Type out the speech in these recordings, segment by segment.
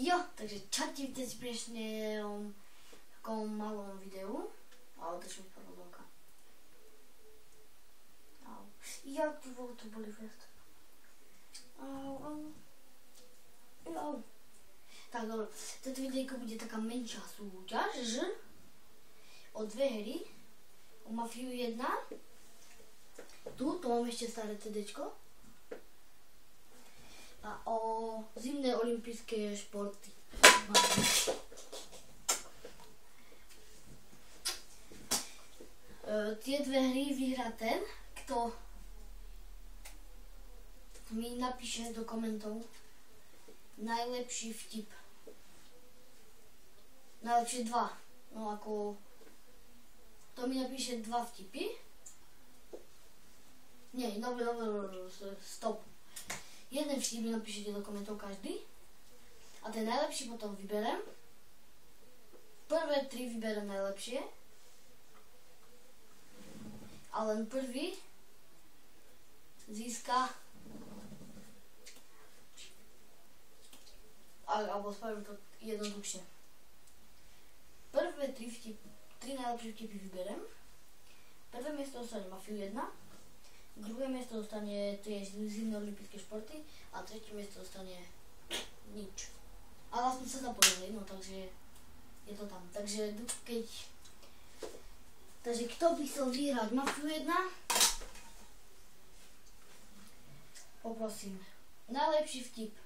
Jo, takže čaute, vítajte pri takom malom videu. Ale to mi spadla do oka. Au. Jak to boli fest. Au. Tak, dobre. Toto videjko bude taká menšia súťaž o dve hry. O Mafiu 1. Tu mám ešte staré CDčko. A o zimné olympijské športy. Tie dve hry vyhrá ten, kto mi napíše do komentov najlepší vtip. Najlepšie dva. No ako to mi napíše dva vtipy. Nie, stop. Jeden vtip mi napíšete do komentov každý. A ten najlepší potom vyberem. Prvé 3 vyberem najlepšie. A len prvý získa. Alebo spravím to jednoduchšie. Prvé 3 najlepšie vtipy vyberem. Prvé miesto dostane Mafiu 1. Druhé miesto dostane tie zimné olympijské športy a tretie miesto dostane nič. Ale vlastne sa zapojili, no takže je to tam. Takže kto by chcel vyhrať Mafiu 1? Poprosím. Najlepší vtip.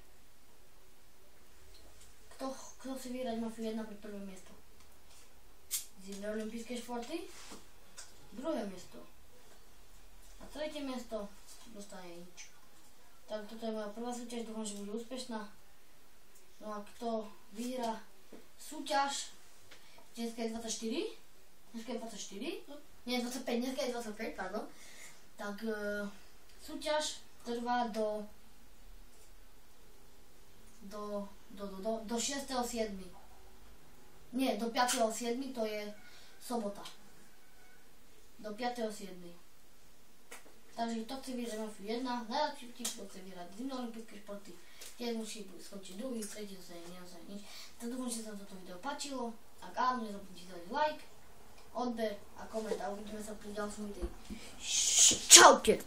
Kto chce vyhrať Mafiu 1 pre prvé miesto? Zimné olympijské športy. Druhé miesto. A tretie miesto dostane nič. Tak toto je moja prvá súťaž, dúfam, že bude úspešná. No a kto vyhrá súťaž, dneska je 24, nie 25, dneska je 25, pardon. Tak súťaž trvá do 6.7. Nie, do 5.7, to je sobota. Do 5.7. Takže kto chce vyhrať Mafiu 1, najlepší vtip, kto chce vyhrať zimné olympijské športy, tiež musí skončiť druhý, tretí, nedostane nič. Tak dúfam, že sa toto video páčilo. Ak áno, nezabudnite dať like, odber a koment a uvidíme sa pri ďalšom videu. Čaute!